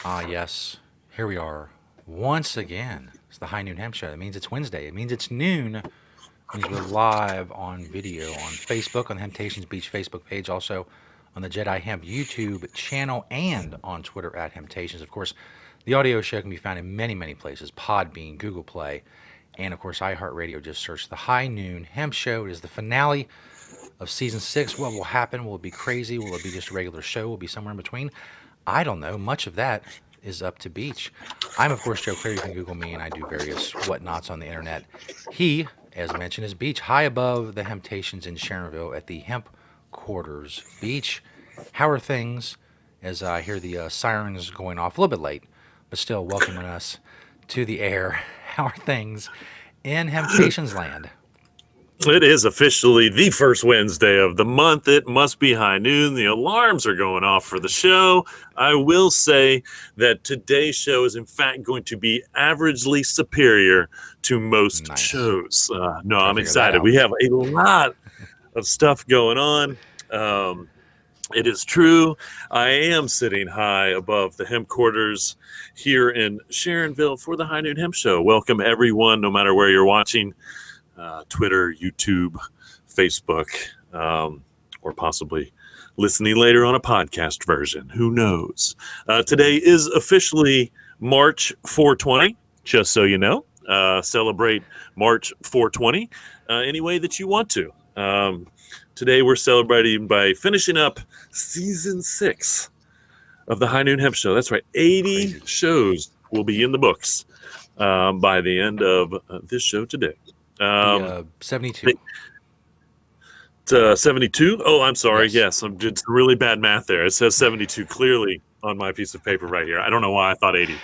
Yes, here we are once again. It's the High Noon Hemp Show. That means it's Wednesday. It means it's noon. It means we're live on video on Facebook, on the Temptations Beach Facebook page, also on the Jedi Hemp YouTube channel, and on Twitter at Temptations. Of course, the audio show can be found in many, many places: Podbean, Google Play, and of course, iHeartRadio. Just search the High Noon Hemp Show. It is the finale of season 6. What will happen? Will it be crazy? Will it be just a regular show? Will it be somewhere in between? I don't know. Much of that is up to Beach. I'm, of course, Joe Clear. You can Google me, and I do various whatnots on the internet. He, as mentioned, is Beach, high above the Temptations in Sharonville at the Hemp Quarters. Beach, how are things? As I hear the sirens going off a little bit late, but still welcoming us to the air. How are things in Temptations land? It is officially the first Wednesday of the month. It must be high noon. The alarms are going off for the show. I will say that today's show is, in fact, going to be averagely superior to most Nice. shows. No, Try to I'm figure that excited. out. We have a lot of stuff going on. It is true. I am sitting high above the hemp quarters here in Sharonville for the High Noon Hemp Show. Welcome, everyone, no matter where you're watching. Twitter, YouTube, Facebook, or possibly listening later on a podcast version. Who knows? Today is officially March 420, just so you know. Celebrate March 420 any way that you want to. Today we're celebrating by finishing up season 6 of the High Noon Hemp Show. That's right, 80 Crazy. shows will be in the books by the end of this show today. The 72. 72. Oh, I'm sorry. Yes. Yes, I'm did some really bad math there. It says 72 clearly on my piece of paper right here. I don't know why I thought 80.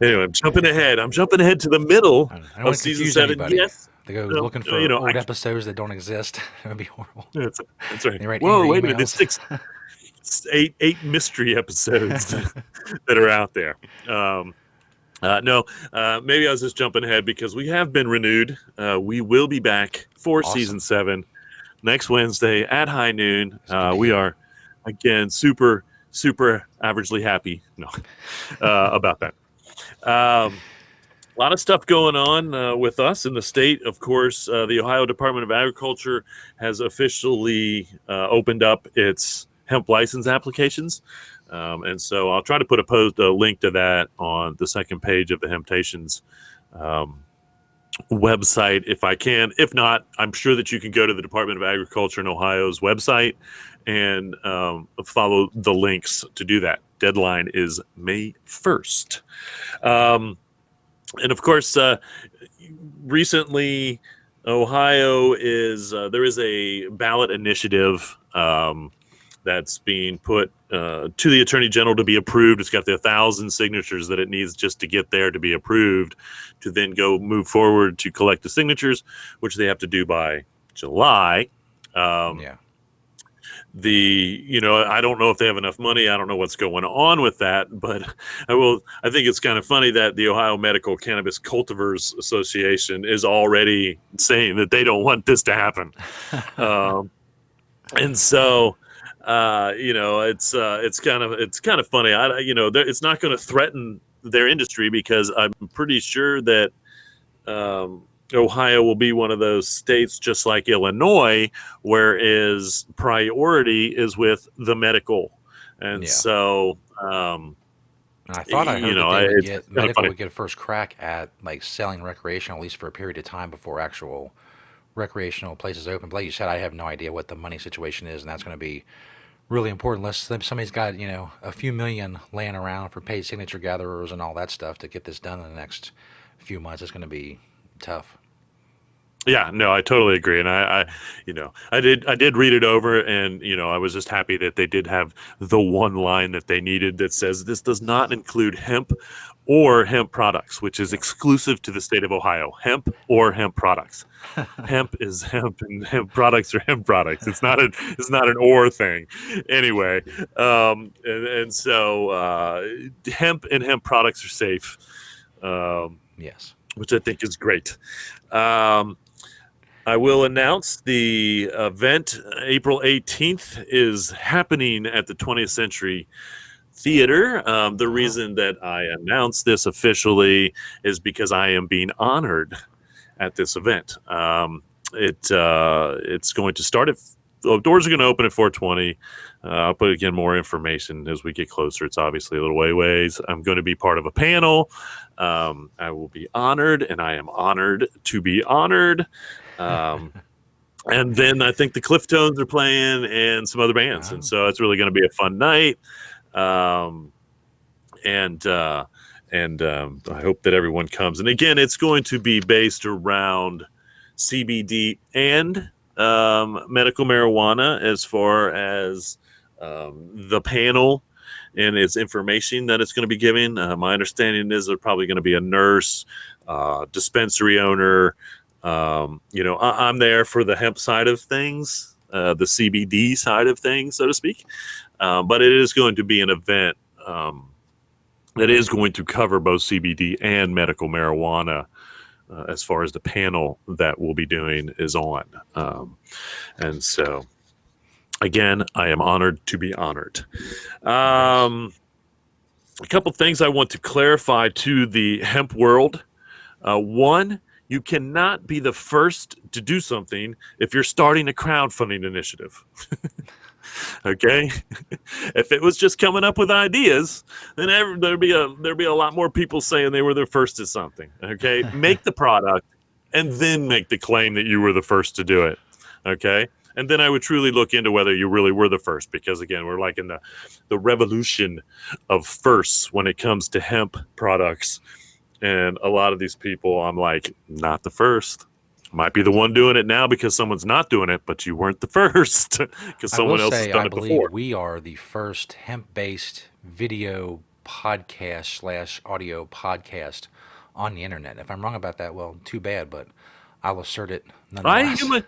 Anyway, I'm jumping ahead. I'm jumping ahead to the middle I don't of want to season confuse 7. anybody. Yes. They go No, looking you for know, old episodes that don't exist. That would be horrible. that's right. They write Whoa, angry wait a minute. emails. It's eight mystery episodes that are out there. No, maybe I was just jumping ahead because we have been renewed. We will be back for season Awesome. 7 next Wednesday at high noon. It's good to We hear. are, again, super averagely happy about that. A lot of stuff going on with us in the state. Of course, the Ohio Department of Agriculture has officially opened up its hemp license applications. And so I'll try to put a link to that on the second page of the Hemptations website if I can. If not, I'm sure that you can go to the Department of Agriculture in Ohio's website and follow the links to do that. Deadline is May 1st. And of course, recently, Ohio is there is a ballot initiative that's being put to the Attorney General to be approved. It's got the 1,000 signatures that it needs just to get there to be approved, to then go move forward to collect the signatures, which they have to do by July. Yeah. I don't know if they have enough money. I don't know what's going on with that, but I think it's kind of funny that the Ohio Medical Cannabis Cultivars Association is already saying that they don't want this to happen. And so, it's kind of funny. It's not going to threaten their industry because I'm pretty sure that Ohio will be one of those states, just like Illinois, whereas priority is with the medical, and Yeah. so And I thought I heard that they would it's get kind of medical funny. would get a first crack at like selling recreational, at least for a period of time before actual recreational places open. But like you said, I have no idea what the money situation is, and that's going to be really important unless somebody's got a few million laying around for paid signature gatherers and all that stuff to get this done in the next few months. It's going to be tough. Yeah, no, I totally agree, and I did read it over, and I was just happy that they did have the one line that they needed that says this does not include hemp or hemp products, which is Yeah. exclusive to the state of Ohio. Hemp or hemp products. Hemp is hemp, and hemp products are hemp products. It's not an or thing. Anyway, and so hemp and hemp products are safe, Yes. which I think is great. Um, I will announce the event April 18th is happening at the 20th Century theater. The Wow. reason that I announced this officially is because I am being honored at this event. It's going to start at the doors are going to open at 4:20. I'll put again more information as we get closer. It's obviously a little ways. I'm going to be part of a panel. I will be honored, and I am honored to be honored. Um, and then I think the Cliftones are playing and some other bands, and Oh, so it's really going to be a fun night. Um, and I hope that everyone comes. And again, it's going to be based around CBD and medical marijuana as far as the panel and its information that it's going to be giving. My understanding is there's probably going to be a nurse, dispensary owner. I'm there for the hemp side of things, the CBD side of things, so to speak. But it is going to be an event that is going to cover both CBD and medical marijuana as far as the panel that we'll be doing is on. And so, again, I am honored to be honored. nice. A couple things I want to clarify to the hemp world. One, you cannot be the first to do something if you're starting a crowdfunding initiative. Okay, if it was just coming up with ideas, then there'd be a lot more people saying they were the first at something. Okay, make the product and then make the claim that you were the first to do it. Okay, and then I would truly look into whether you really were the first, because again, we're like in the revolution of firsts when it comes to hemp products, and a lot of these people, I'm like, not the first. Might be the one doing it now because someone's not doing it, but you weren't the first because I will someone else has say, I done it believe before. we are the first hemp-based video podcast slash audio podcast on the internet. If I'm wrong about that, well, too bad, but I'll assert it You nonetheless. might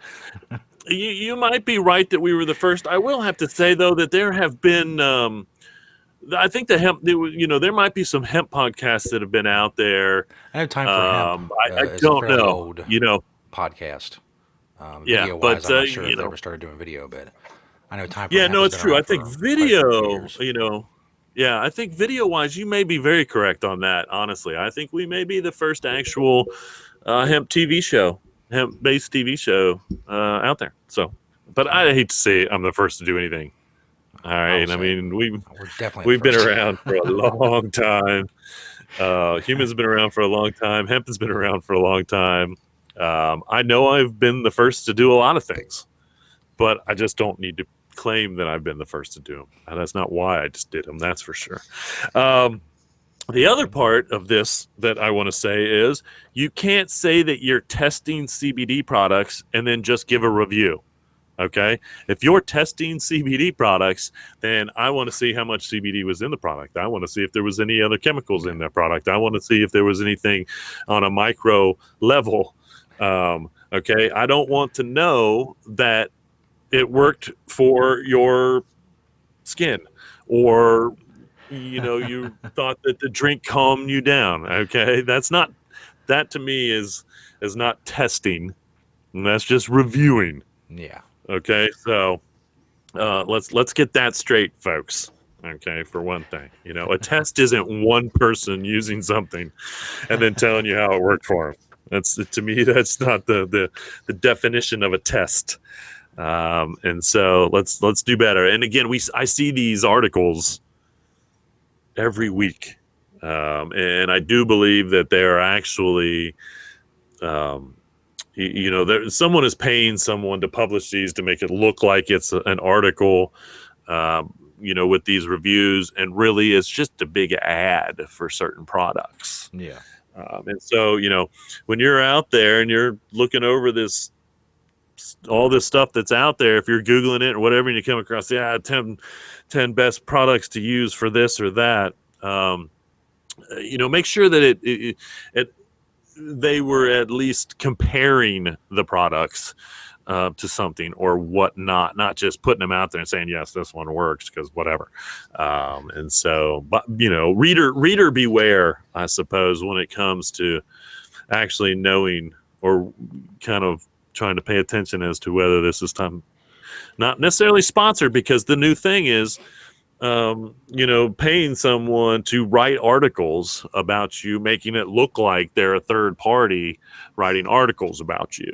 you might be right that we were the first. I will have to say though that there have been I think the hemp there might be some hemp podcasts that have been out there. I know Time for Hemp I is a don't fairly know, old podcast. yeah, Video wise, but I'm not sure if they ever started doing video, but I know Time for yeah, Hemp no, has it's been true. I around think for quite a few video, years. yeah, I think video wise, you may be very correct on that. Honestly, I think we may be the first actual hemp TV show, hemp based TV show out there. So, but So I hate to say I'm the first to do anything. All I will right, I say mean we're definitely the we've been first. around for a long time. Humans have been around for a long time. Hemp has been around for a long time. I know I've been the first to do a lot of things, but I just don't need to claim that I've been the first to do them. And that's not why I just did them. That's for sure. Um, the other part of this that I want to say is you can't say that you're testing CBD products and then just give a review. Okay. If you're testing CBD products, then I want to see how much CBD was in the product. I want to see if there was any other chemicals Yeah. in that product. I want to see if there was anything on a micro level. Okay. I don't want to know that it worked for your skin, or you thought that the drink calmed you down. Okay, that to me is not testing, and that's just reviewing. Yeah. Okay, so let's get that straight, folks. Okay, for one thing, a test isn't one person using something and then telling you how it worked for them. That's, to me, that's not the definition of a test. And so let's do better. And again, I see these articles every week, and I do believe that they are actually, um, someone is paying someone to publish these to make it look like it's an article, with these reviews, and really it's just a big ad for certain products. Yeah. And so, when you're out there and you're looking over all this stuff that's out there, if you're Googling it or whatever, and you come across, 10 best products to use for this or that, make sure that it they were at least comparing the products to something or whatnot, not just putting them out there and saying, yes, this one works because whatever. And so, but, reader beware, I suppose, when it comes to actually knowing or kind of trying to pay attention as to whether this is time, not necessarily sponsored, because the new thing is paying someone to write articles about you, making it look like they're a third party writing articles about you.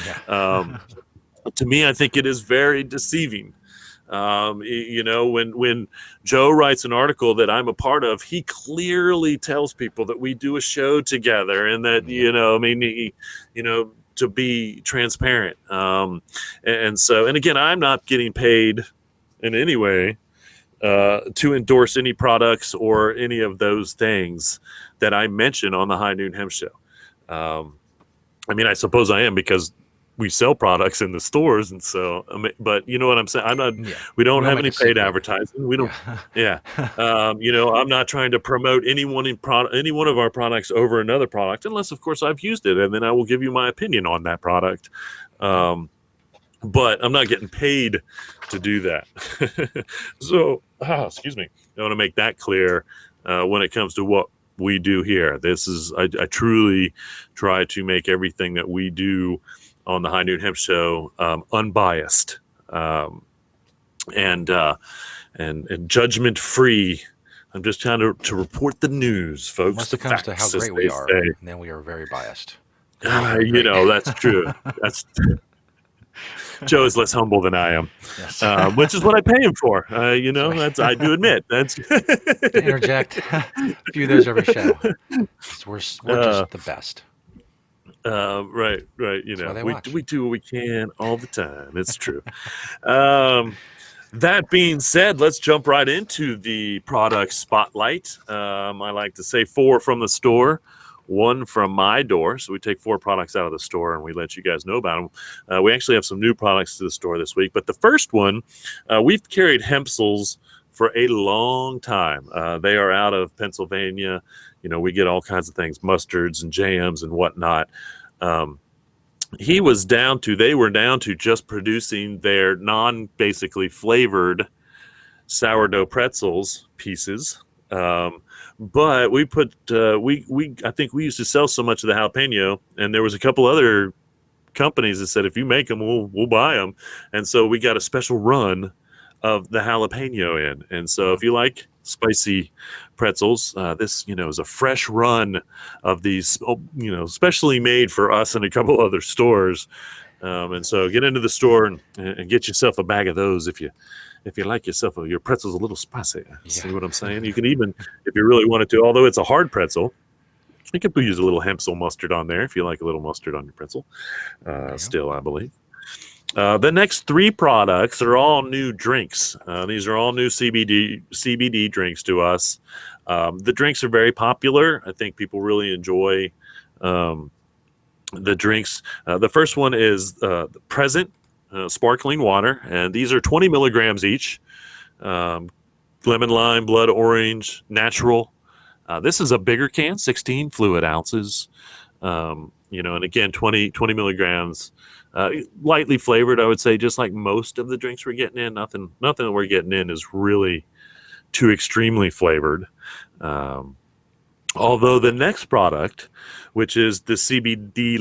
Yeah. um, to me, I think it is very deceiving. When Joe writes an article that I'm a part of, he clearly tells people that we do a show together, and that Yep. to be transparent. And again, I'm not getting paid in any way to endorse any products or any of those things that I mention on the High Noon Hemp Show. I suppose I am, because we sell products in the stores, and so, but you know what I'm saying. I'm not. Yeah. We We don't don't have make any a paid secret. advertising. We don't. Yeah. Yeah. I'm not trying to promote any one of our products over another product, unless, of course, I've used it, and then I will give you my opinion on that product. Okay. But I'm not getting paid to do that. So, excuse me. I want to make that clear when it comes to what we do here. I truly try to make everything that we do on the High Noon Hemp Show unbiased, and judgment free. I'm just trying to report the news, folks, Unless the it comes to how facts, as great we they are, say. then we are very biased because we're very great. That's true. That's Joe is less humble than I am, Yes. which is what I pay him for. That's right. That's, I do admit, that's To interject a few of those every show because we're uh, just the best. right, right. That's why they watch. We do what we can all the time. It's true. Um, that being said, let's jump right into the product spotlight. I like to say 4 from the store, 1 from my door. So we take 4 products out of the store and we let you guys know about them. We actually have some new products to the store this week, but the first one, we've carried Hempsels for a long time. They are out of Pennsylvania. We get all kinds of things, mustards and jams and whatnot. Um, they were down to just producing their basically flavored sourdough pretzels pieces. But we put we I think we used to sell so much of the jalapeno, and there was a couple other companies that said, if you make them, we'll buy them. And so we got a special run of the jalapeno in. And so if Wow. you like spicy pretzels, this is a fresh run of these, specially made for us and a couple other stores. And so get into the store and get yourself a bag of those if you like your pretzels a little spicy. Yeah. See what I'm saying? You can even, if you really wanted to, although it's a hard pretzel, you could use a little Hempsel mustard on there if you like a little mustard on your pretzel. There you go. Still, I believe. The next 3 products are all new drinks. These are all new CBD drinks to us. The drinks are very popular. I think people really enjoy um, the drinks. The first one is Present sparkling water, and these are 20 milligrams each. Um, Lemon, lime, blood orange, natural. This is a bigger can, 16 fluid ounces. And again, 20 milligrams, lightly flavored, I would say, just like most of the drinks we're getting in. Nothing that we're getting in is really too extremely flavored. Although the next product, which is the CBD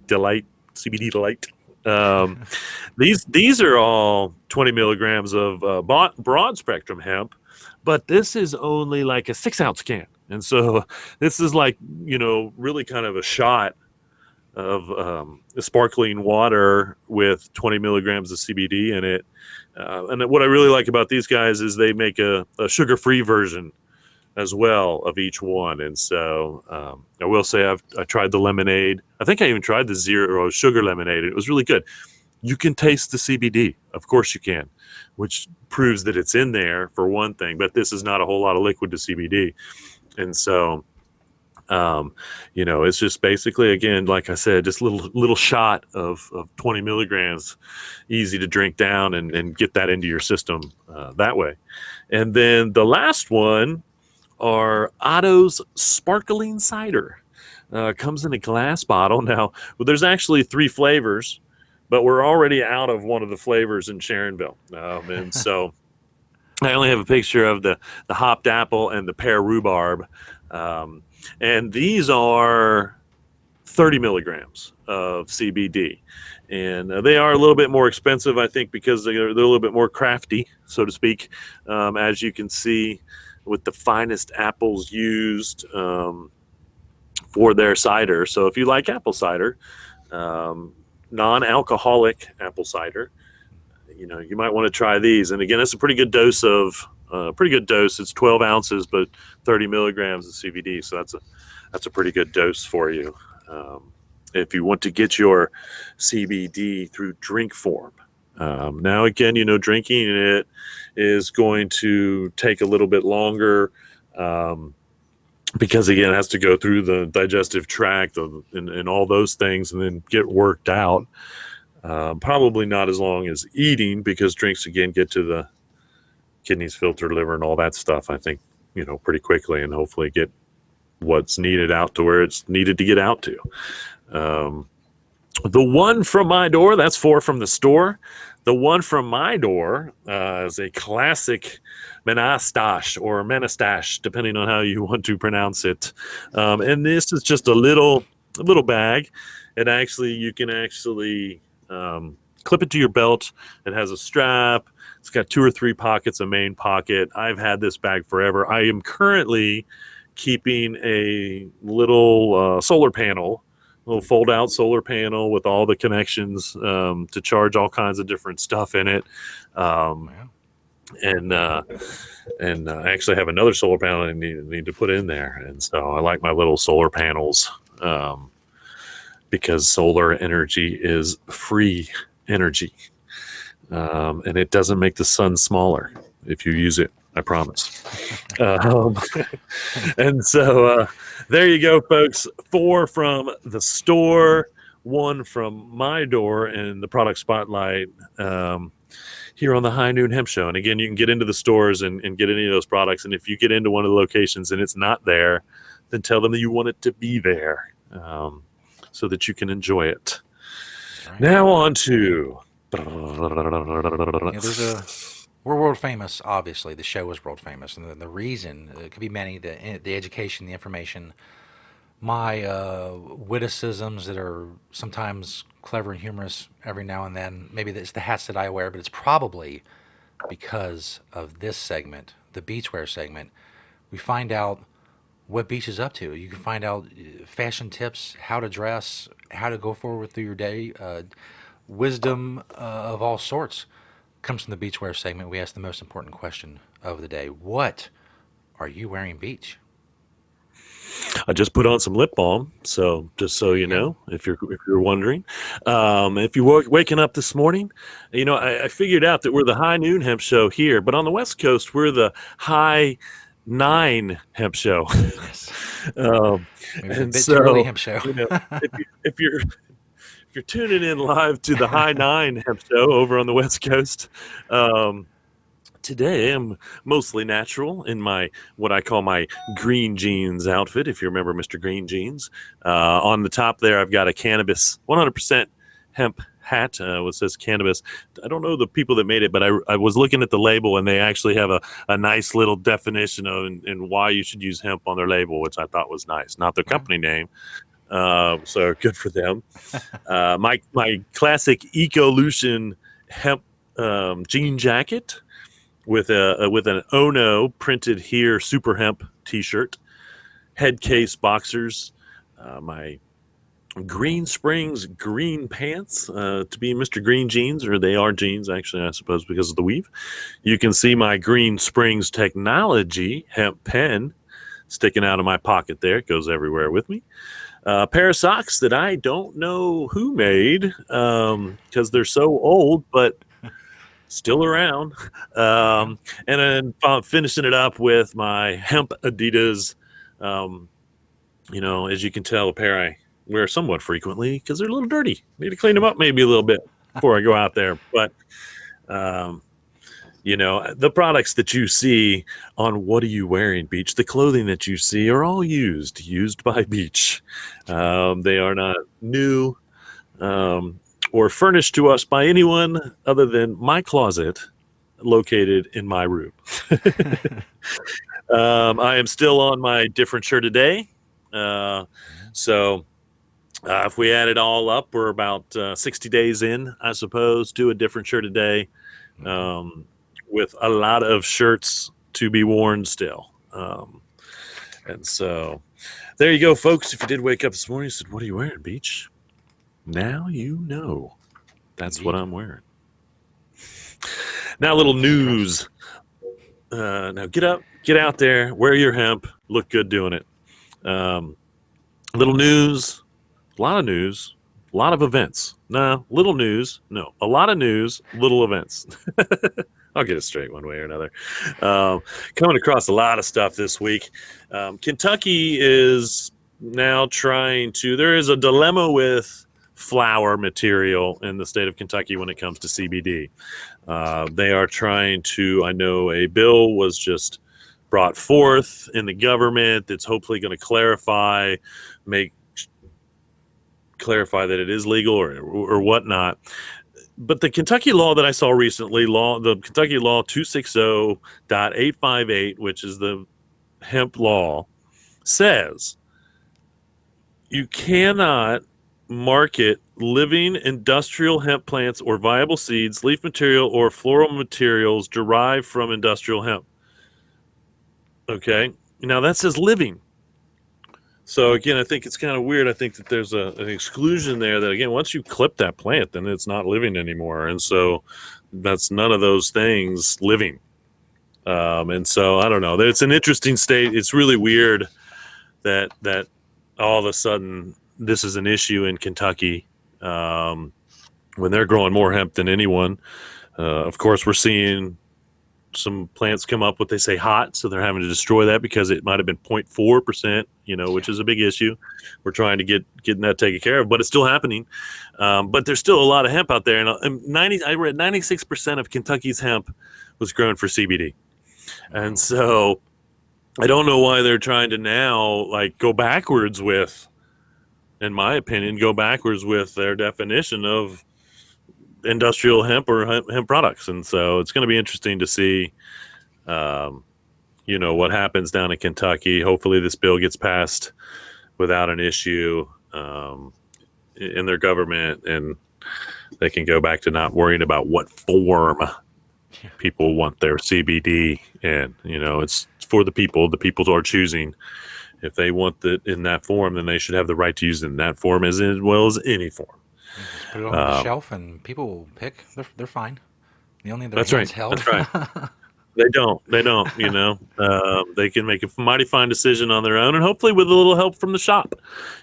Delight, um, these are all 20 milligrams of broad spectrum hemp, but this is only like a 6-ounce can. And so this is like, really kind of a shot of sparkling water with 20 milligrams of CBD in it. And what I really like about these guys is they make a sugar-free version as well of each one. And so I will say I tried the lemonade. I think I even tried the zero sugar lemonade. It was really good. You can taste the CBD. Of course you can, which proves that it's in there for one thing, but this is not a whole lot of liquid to CBD. And so, it's just basically, again, like I said, just little shot of 20 milligrams, easy to drink down and get that into your system that way. And then the last one are Otto's Sparkling Cider. Comes in a glass bottle. Now, well, there's actually 3 flavors, but we're already out of one of the flavors in Sharonville. And so I only have a picture of the hopped apple and the pear rhubarb. And these are 30 milligrams of CBD. And they are a little bit more expensive, I think, because they're a little bit more crafty, so to speak, as you can see, with the finest apples used for their cider. So if you like apple cider, um, non-alcoholic apple cider, you might want to try these. And again, it's a pretty good dose It's 12 ounces, but 30 milligrams of CBD. So that's a pretty good dose for you. If you want to get your CBD through drink form. Now, again, drinking it is going to take a little bit longer because, again, it has to go through the digestive tract and all those things and then get worked out. Probably not as long as eating, because drinks, again, get to the kidneys, filter, liver, and all that stuff, I think, pretty quickly, and hopefully get what's needed out to where it's needed to get out to. The one from my door, that's 4 from the store. The one from my door is a classic Menastache or Menastache, depending on how you want to pronounce it. And this is just a little bag. You can actually clip it to your belt. It has a strap. It's got 2 or 3 pockets, a main pocket. I've had this bag forever. I am currently keeping a little solar panel, little fold-out solar panel with all the connections to charge all kinds of different stuff in it. And I actually have another solar panel I need to put in there. And so I like my little solar panels because solar energy is free energy. And it doesn't make the sun smaller if you use it, I promise. And so there you go, folks. 4 from the store, 1 from my door, and the product spotlight here on the High Noon Hemp Show. And again, you can get into the stores and get any of those products. And if you get into one of the locations and it's not there, then tell them that you want it to be there so that you can enjoy it. Right. Now on to... We're world famous, obviously. The show is world famous. And the reason, it could be many, the education, the information, my witticisms that are sometimes clever and humorous every now and then. Maybe it's the hats that I wear, but it's probably because of this segment, the beachwear segment. We find out what Beach is up to. You can find out fashion tips, how to dress, how to go forward through your day, wisdom of all sorts comes from the beachwear segment. We ask the most important question of the day. What are you wearing, Beach? I just put on some lip balm, so just so you know, if you're wondering, if you're waking up this morning, I figured out that we're the High Noon Hemp Show here, but on the West Coast we're the High 9 Hemp Show. Yes. And so, early Hemp Show. If you're tuning in live to the High 9 Hemp Show over on the West Coast, today I'm mostly natural in what I call my green jeans outfit, if you remember Mr. Green Jeans. On the top there, I've got a cannabis, 100% hemp hat, which says cannabis. I don't know the people that made it, but I was looking at the label, and they actually have a nice little definition of and why you should use hemp on their label, which I thought was nice. Not their company name. So good for them. My classic Ecolution hemp jean jacket with an Ono printed here Super Hemp t-shirt, head case boxers, my Green Springs green pants to be Mr. Green Jeans, or they are jeans actually, I suppose, because of the weave. You can see my Green Springs Technology hemp pen sticking out of my pocket there. It goes everywhere with me. A pair of socks that I don't know who made because they're so old, but still around. And then finishing it up with my hemp Adidas. As you can tell, a pair I wear somewhat frequently because they're a little dirty. Need to clean them up maybe a little bit before I go out there. But, the products that you see on What Are You Wearing, Beach, the clothing that you see are all used by Beach. They are not new or furnished to us by anyone other than my closet located in my room. I am still on my different shirt today. So If we add it all up, we're about 60 days in, I suppose, to a different shirt a day, Okay. with a lot of shirts to be worn still. And so there you go, folks. If you did wake up this morning and said, "What are you wearing, Beach?" Now you know that's what Indeed. I'm wearing. Now, a little Keeping you dressed. news. Now, get up, get out there, wear your hemp, look good doing it. Um, little news, a lot of news, a lot of events. No, little news. No, a lot of news, little events. I'll get it straight one way or another. Um, Coming across a lot of stuff this week. Kentucky is now trying to, there is a dilemma with flower material in the state of Kentucky when it comes to CBD. They are trying to, I know a bill was just brought forth in the government that's hopefully going to make clarify that it is legal or whatnot. But the Kentucky law that I saw recently, the Kentucky law 260.858, which is the hemp law, says you cannot market living industrial hemp plants or viable seeds, leaf material, or floral materials derived from industrial hemp. Okay. Now that says living. So again, I think it's kind of weird. I think that there's an exclusion there that again, once you clip that plant, then it's not living anymore. And so that's none of those things living. And so I don't know. It's an interesting state. It's really weird that all of a sudden this is an issue in Kentucky, when they're growing more hemp than anyone. Of course, we're seeing some plants come up what they say hot, so they're having to destroy that because it might have been 0.4%, which Yeah. is a big issue. We're trying to getting that taken care of, but it's still happening. But there's still a lot of hemp out there, and I read 96% of Kentucky's hemp was grown for CBD, and Wow. so I don't know why they're trying to now go backwards with, in my opinion, go backwards with their definition of industrial hemp or hemp products. And so it's going to be interesting to see, um, what happens down in Kentucky. Hopefully this bill gets passed without an issue, in their government, and they can go back to not worrying about what form Yeah. people want their CBD in. It's for the people. The people are choosing. If they want it in that form, then they should have the right to use it in that form as well as any form. Yeah, just put it on the Um, shelf and people will pick. They're fine. They only have their that's right. hands held. That's right. They don't. They don't. They can make a mighty fine decision on their own, and hopefully with a little help from the shop.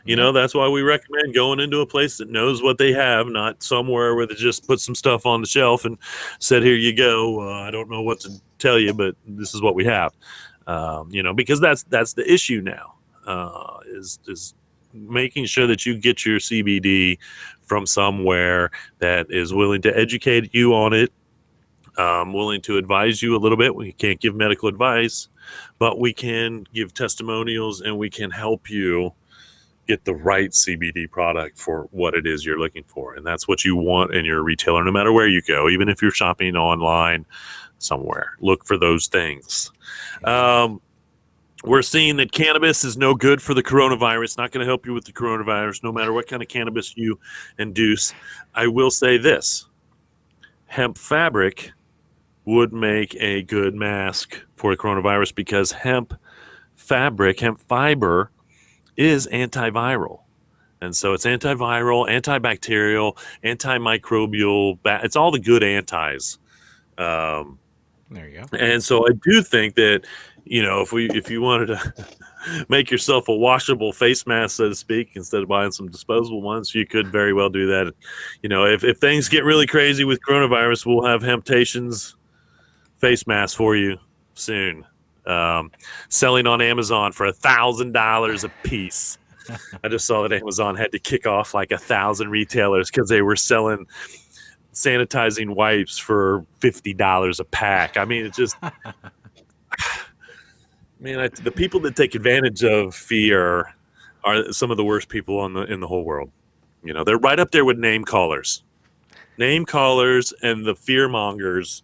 Yeah. That's why we recommend going into a place that knows what they have, not somewhere where they just put some stuff on the shelf and said, "Here you go. I don't know what to tell you, but this is what we have." Because that's the issue now, is making sure that you get your CBD from somewhere that is willing to educate you on it, willing to advise you a little bit. We can't give medical advice, but we can give testimonials and we can help you get the right CBD product for what it is you're looking for. And that's what you want in your retailer, no matter where you go, even if you're shopping online somewhere. Look for those things. Indeed. We're seeing that cannabis is no good for the coronavirus, not going to help you with the coronavirus, no matter what kind of cannabis you induce. I will say this: hemp fabric would make a good mask for the coronavirus because hemp fiber is antiviral. And so it's antiviral, antibacterial, antimicrobial. It's all the good antis. Um, There you go. and so I do think that, if you wanted to make yourself a washable face mask, so to speak, instead of buying some disposable ones, you could very well do that. If things get really crazy with coronavirus, we'll have Hemptations face mask for you soon. Selling on Amazon for $1,000 a piece. I just saw that Amazon had to kick off 1,000 retailers because they were selling sanitizing wipes for $50 a pack. I mean, it's just, man, the people that take advantage of fear are some of the worst people in the whole world. They're right up there with name callers, and the fear mongers.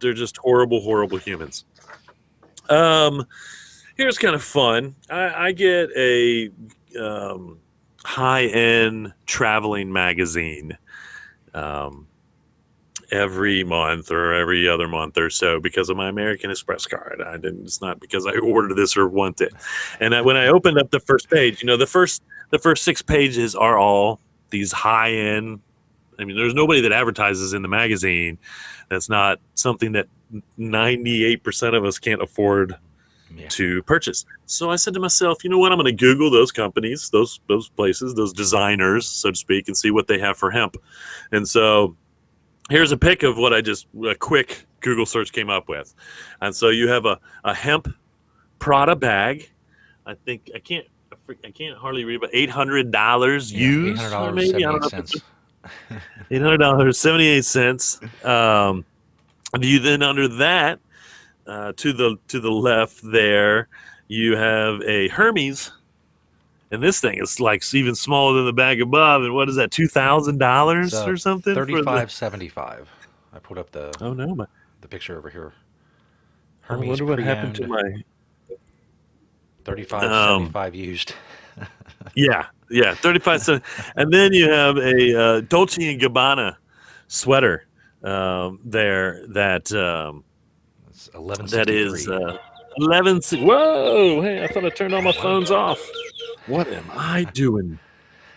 They're just horrible, horrible humans. Here's kind of fun. I get a high-end traveling magazine every month or every other month or so because of my American Express card. I didn't. It's not because I ordered this or want it. And when I opened up the first page, the first 6 pages are all these high-end. I mean, there's nobody that advertises in the magazine. That's not something that 98% of us can't afford Yeah. to purchase. So I said to myself, you know what? I'm going to Google those companies, those places, those designers, so to speak, and see what they have for hemp. And so here's a pic of what a quick Google search came up with. And so you have a hemp Prada bag. I think I can't hardly read, but $800 Yeah, eight hundred used, or dollars maybe I seventy don't eight know if it's cents. $800.78. You then under that to the left there, you have a Hermes, and this thing is like even smaller than the bag above. And what is that? It's $2,000 or something for the? 35.75. I put up Oh no, the picture over here. I Hermes wonder what happened to pre-owned, my. 35.75 used. Yeah, 35 cents. And then you have a Dolce and Gabbana sweater there It's that is 11.63. 11. Whoa! Hey, I thought I turned all my phones off. What am I doing?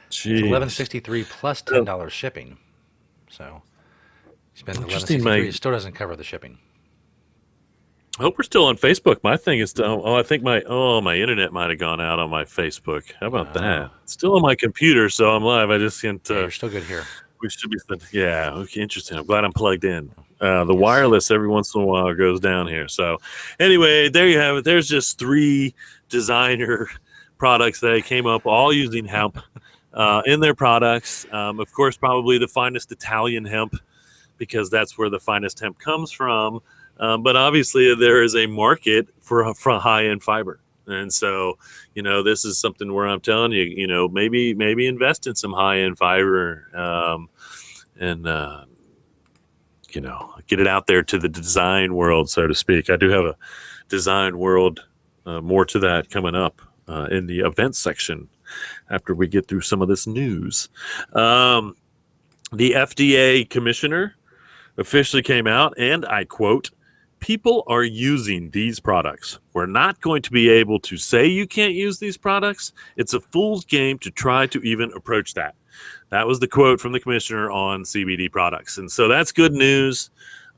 It's Jeez. 11.63 plus So, $10 shipping. So you spend interesting. 11.63. It still doesn't cover the shipping. I hope we're still on Facebook. My thing is still. Oh, I think my internet might have gone out on my Facebook. How about Oh, that? It's still on my computer, so I'm live. I just can't. yeah, you're still good here. We should be. Yeah. Okay. Interesting. I'm glad I'm plugged in. The Yes. wireless every once in a while goes down here. So, anyway, there you have it. There's just 3 designer products that came up, all using hemp in their products. Of course, probably the finest Italian hemp because that's where the finest hemp comes from. But obviously, there is a market for high end fiber, and so this is something where I'm telling you, maybe invest in some high end fiber, and get it out there to the design world, so to speak. I do have a design world, more to that coming up in the events section after we get through some of this news. Um, the FDA Commissioner officially came out, and I quote, people are using these products. We're not going to be able to say you can't use these products. It's a fool's game to try to even approach that. That was the quote from the commissioner on CBD products. And so that's good news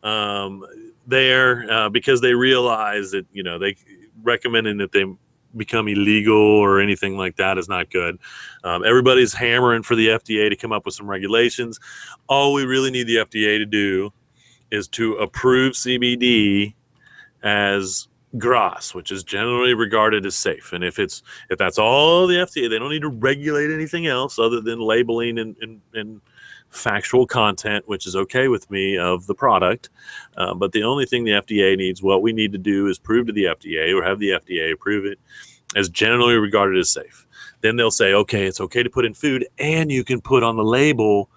there because they realize that, they recommending that they become illegal or anything like that is not good. Everybody's hammering for the FDA to come up with some regulations. All we really need the FDA to do is to approve CBD as grass, which is generally regarded as safe. And if that's all the FDA, they don't need to regulate anything else other than labeling and factual content, which is okay with me of the product. But the only thing the FDA needs, what we need to do is prove to the FDA or have the FDA approve it as generally regarded as safe. Then they'll say, okay, it's okay to put in food, and you can put on the label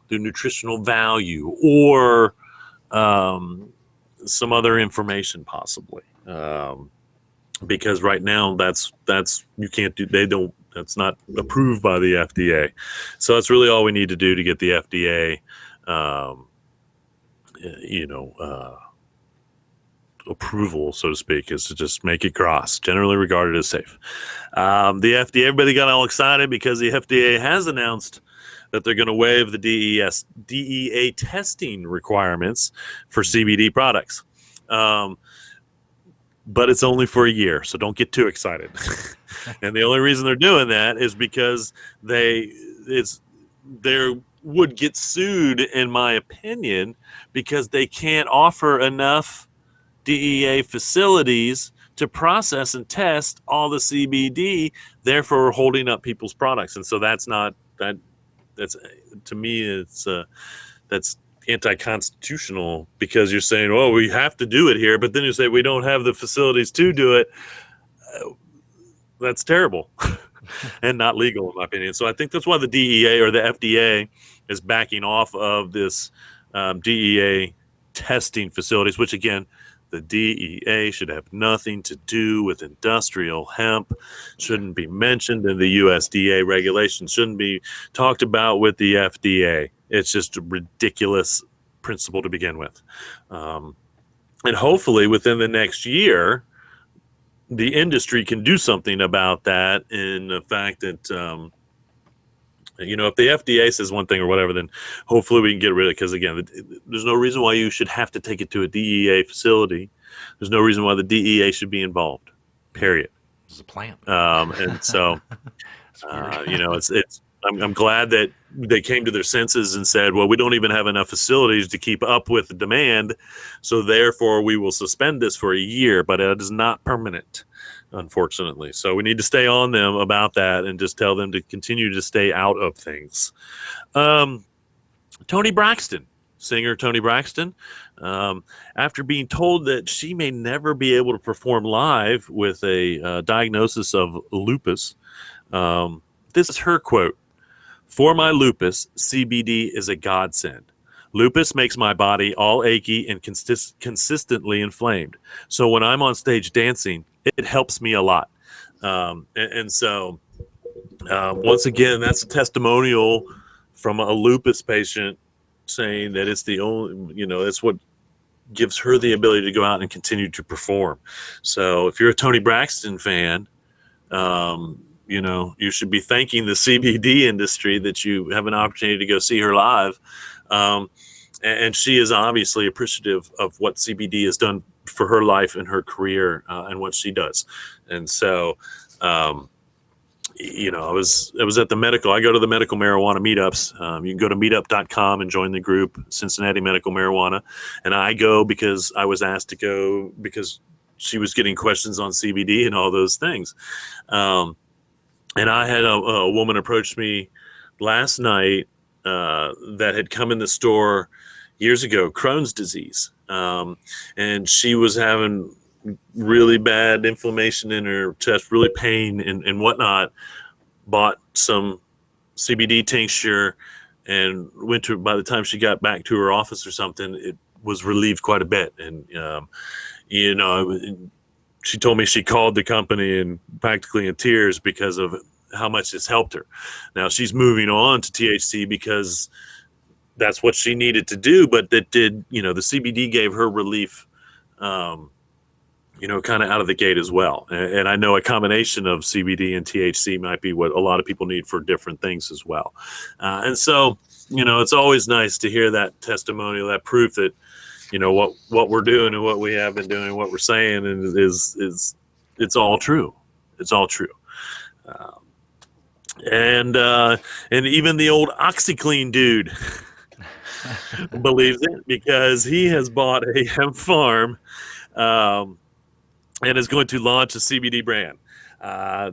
the nutritional value or some other information possibly, because right now that's you can't do. They don't. That's not approved by the FDA. So that's really all we need to do to get the FDA, you know, approval, so to speak, is to just make it grass, generally regarded as safe. The FDA, everybody got all excited because the FDA has announced that they're going to waive the DEA testing requirements for CBD products. But it's only for a year, so don't get too excited. And the only reason they're doing that is because they would get sued, in my opinion, because they can't offer enough DEA facilities to process and test all the CBD, therefore holding up people's products. And so that's not that. That's to me, that's anti-constitutional because you're saying, "Oh, we have to do it here," but then you say we don't have the facilities to do it. That's terrible and not legal, in my opinion. So I think that's why the DEA or the FDA is backing off of this DEA testing facilities, which again, The DEA should have nothing to do with industrial hemp, shouldn't be mentioned in the USDA regulations, shouldn't be talked about with the FDA. It's just a ridiculous principle to begin with. And hopefully within the next year, the industry can do something about that, in the fact that, if the FDA says one thing or whatever, then hopefully we can get rid of it. Because again, there's no reason why you should have to take it to a DEA facility. There's no reason why the DEA should be involved, period. This is a plant. And so, I'm glad that they came to their senses and said, well, we don't even have enough facilities to keep up with the demand, so therefore we will suspend this for a year, but it is not permanent, unfortunately. So we need to stay on them about that and just tell them to continue to stay out of things. Toni Braxton, singer Toni Braxton, after being told that she may never be able to perform live with a diagnosis of lupus, this is her quote: "For my lupus, CBD is a godsend. Lupus makes my body all achy and consistently inflamed. So when I'm on stage dancing, it helps me a lot." So once again, that's a testimonial from a lupus patient saying that it's the only, it's what gives her the ability to go out and continue to perform. So if you're a Toni Braxton fan, you should be thanking the CBD industry that you have an opportunity to go see her live. And she is obviously appreciative of what CBD has done for her life and her career, and what she does. And so, I was at I go to the medical marijuana meetups. You can go to meetup.com and join the group, Cincinnati Medical Marijuana. And I go because I was asked to go because she was getting questions on CBD and all those things. And I had a woman approach me last night that had come in the store years ago, Crohn's disease. And she was having really bad inflammation in her chest, really pain and whatnot, bought some CBD tincture and by the time she got back to her office or something, it was relieved quite a bit. And, she told me she called the company and practically in tears because of how much it's helped her. Now she's moving on to THC because that's what she needed to do, but the CBD gave her relief, kind of out of the gate as well. And I know a combination of CBD and THC might be what a lot of people need for different things as well. And so, it's always nice to hear that testimonial, that proof that, what we're doing and what we have been doing, what we're saying is it's all true. It's all true. And even the old OxyClean dude believes it because he has bought a hemp farm, and is going to launch a CBD brand.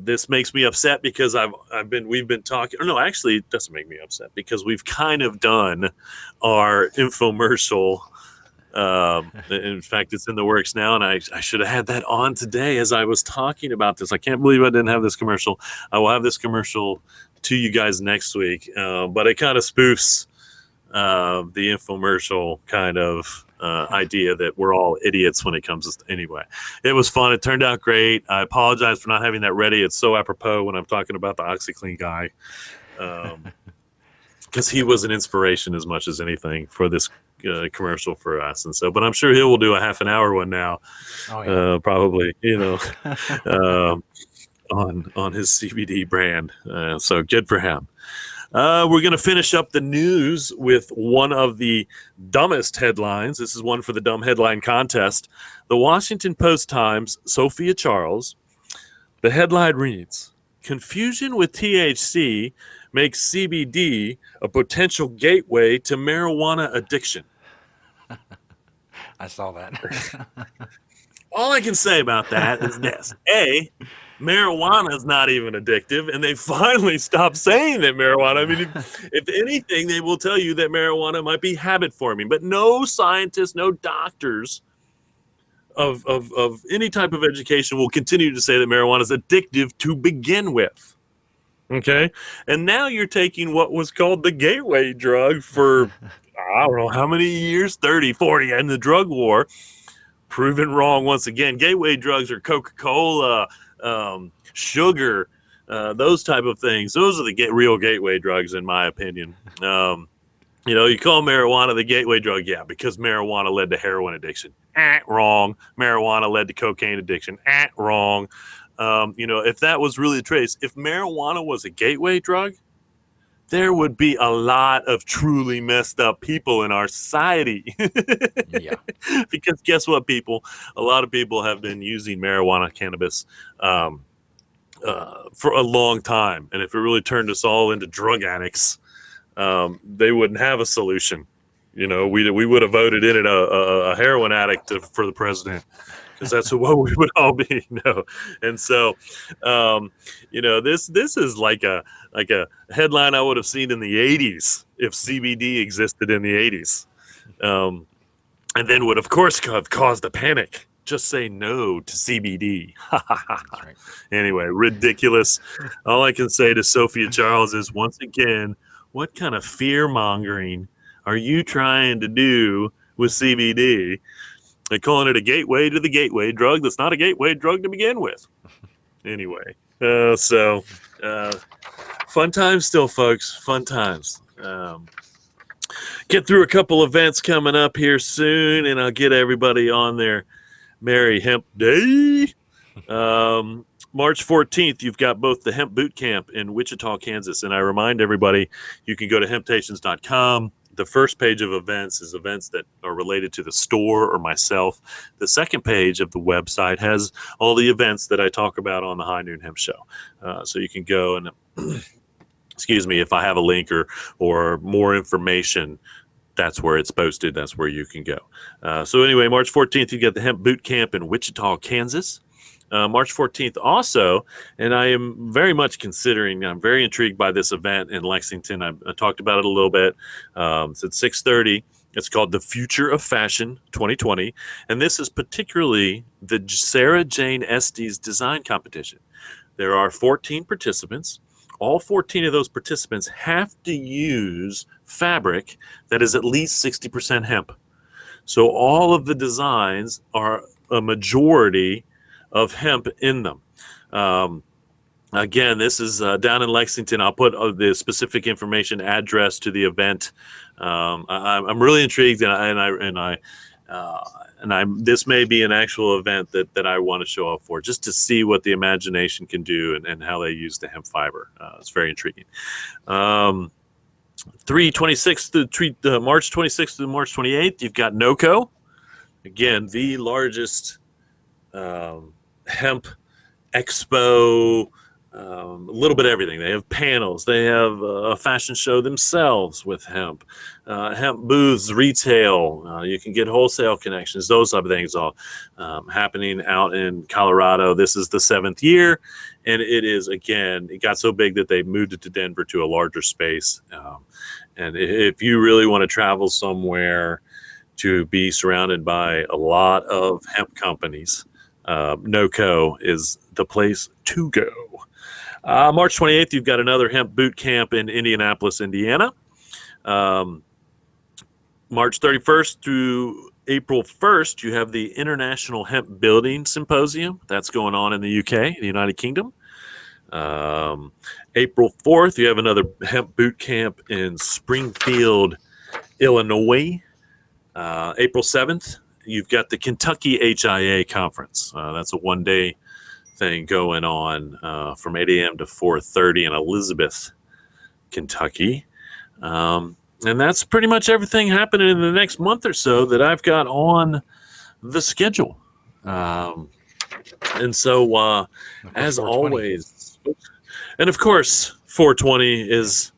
This makes me upset because we've been talking. Or no, actually, it doesn't make me upset because we've kind of done our infomercial. In fact, it's in the works now, and I should have had that on today as I was talking about this. I can't believe I didn't have this commercial. I will have this commercial to you guys next week, but it kind of spoofs the infomercial kind of idea that we're all idiots when it comes to. Anyway, it was fun. It turned out great. I apologize for not having that ready. It's so apropos when I'm talking about the OxyClean guy, because he was an inspiration as much as anything for this commercial for us. And so, but I'm sure he will do a half an hour one now. Oh, yeah. Probably, on his CBD brand. So good for him. We're going to finish up the news with one of the dumbest headlines. This is one for the dumb headline contest. The Washington Post-Times, Sophia Charles. The headline reads, "Confusion with THC makes CBD a potential gateway to marijuana addiction." I saw that. All I can say about that is this. A, marijuana is not even addictive, and they finally stopped saying that marijuana. I mean, if anything, they will tell you that marijuana might be habit forming, but no scientists, no doctors of any type of education will continue to say that marijuana is addictive to begin with. Okay? And now you're taking what was called the gateway drug for, I don't know how many years, 30, 40, in the drug war, proven wrong once again. Gateway drugs are Coca-Cola, sugar, those type of things. Those are the real gateway drugs, in my opinion. You call marijuana the gateway drug, yeah, because marijuana led to heroin addiction. Wrong. Marijuana led to cocaine addiction. Wrong. If that was really the trace, if marijuana was a gateway drug, there would be a lot of truly messed up people in our society. Yeah. Because guess what, people? A lot of people have been using marijuana, cannabis, for a long time. And if it really turned us all into drug addicts, they wouldn't have a solution. We would have voted in it a heroin addict for the president, because that's what we would all be. And so, this is like a headline I would have seen in the ’80s if CBD existed in the '80s, and then would of course have caused a panic. Just say no to CBD. That's right. Anyway, ridiculous. All I can say to Sophia Charles is, once again, what kind of fear mongering are you trying to do with CBD? They're calling it a gateway to the gateway drug that's not a gateway drug to begin with. Anyway, fun times still, folks. Fun times. Get through a couple events coming up here soon, and I'll get everybody on their Merry Hemp Day. March 14th, you've got both the Hemp Boot Camp in Wichita, Kansas. And I remind everybody, you can go to hemptations.com. The first page of events is events that are related to the store or myself. The second page of the website has all the events that I talk about on the High Noon Hemp Show. So you can go and, excuse me, if I have a link or more information, that's where it's posted. That's where you can go. So anyway, March 14th, you get the Hemp Boot Camp in Wichita, Kansas. March 14th also, and I am very much considering, I'm very intrigued by this event in Lexington. I talked about it a little bit. It's at 6:30. It's called the Future of Fashion 2020, and this is particularly the Sarah Jane Estes design competition. There are 14 participants. All 14 of those participants have to use fabric that is at least 60% hemp. So all of the designs are a majority of hemp in them. Again, this is down in Lexington. I'll put the specific information, address to the event. I'm really intrigued, this may be an actual event that I want to show up for, just to see what the imagination can do and how they use the hemp fiber. It's very intriguing. March 26th through March 28th, you've got NOCO. Again, the largest hemp expo, a little bit of everything. They have panels. They have a fashion show themselves with hemp, hemp booths, retail. You can get wholesale connections. Those type of things all happening out in Colorado. This is the 7th year, and it got so big that they moved it to Denver to a larger space. And if you really want to travel somewhere to be surrounded by a lot of hemp companies, NOCO is the place to go. March 28th, you've got another hemp boot camp in Indianapolis, Indiana. March 31st through April 1st, you have the International Hemp Building Symposium. That's going on in the UK, the United Kingdom. April 4th, you have another hemp boot camp in Springfield, Illinois. April 7th, you've got the Kentucky HIA conference. That's a one-day thing going on from 8 a.m. to 4:30 in Elizabeth, Kentucky. And that's pretty much everything happening in the next month or so that I've got on the schedule. And so, as always, and of course, 420 is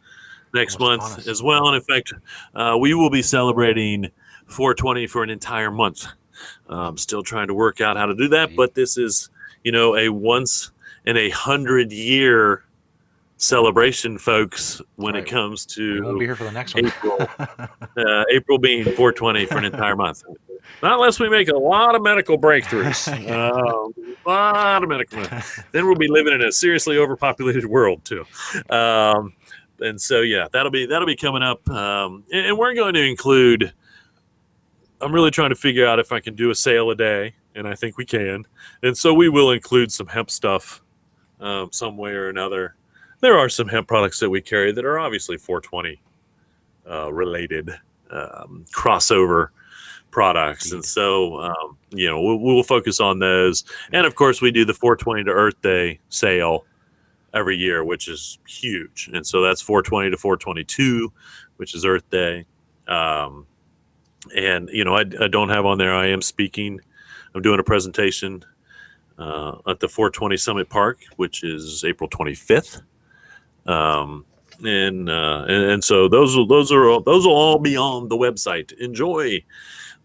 next month as well. And in fact, we will be celebrating 420 for an entire month. I'm still trying to work out how to do that, but this is, a once in 100-year celebration, folks, when it comes to we won't be here for the next one. April being 420 for an entire month. Not unless we make a lot of medical breakthroughs. A lot of medical. Then we'll be living in a seriously overpopulated world too. And so, yeah, that'll be coming up. And we're going to include I'm really trying to figure out if I can do a sale a day, and I think we can. And so we will include some hemp stuff some way or another. There are some hemp products that we carry that are obviously 420 related crossover products, and Indeed. so we'll focus on those. And of course, we do the 420 to Earth Day sale every year, which is huge. And so that's 420 to 422, which is Earth Day. And I don't have on there. I am speaking. I'm doing a presentation at the 420 Summit Park, which is April 25th. And so those will all be on the website. Enjoy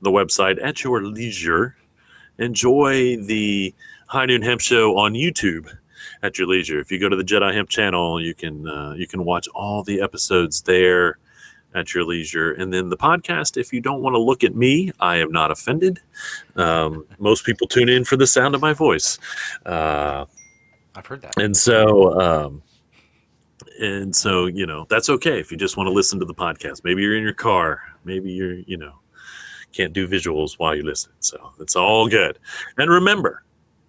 the website at your leisure. Enjoy the High Noon Hemp Show on YouTube at your leisure. If you go to the Jedi Hemp channel, you can watch all the episodes there at your leisure. And then the podcast, if you don't want to look at me, I am not offended. Most people tune in for the sound of my voice. I've heard that. And so that's okay if you just want to listen to the podcast. Maybe you're in your car, maybe you're can't do visuals while you listen, so it's all good. And remember,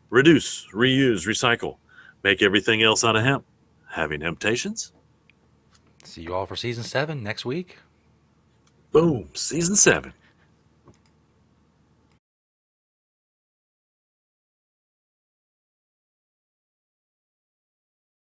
reduce, reuse, recycle, make everything else out of hemp. Having Hemptations. See you all for season 7 next week. Boom, season 7.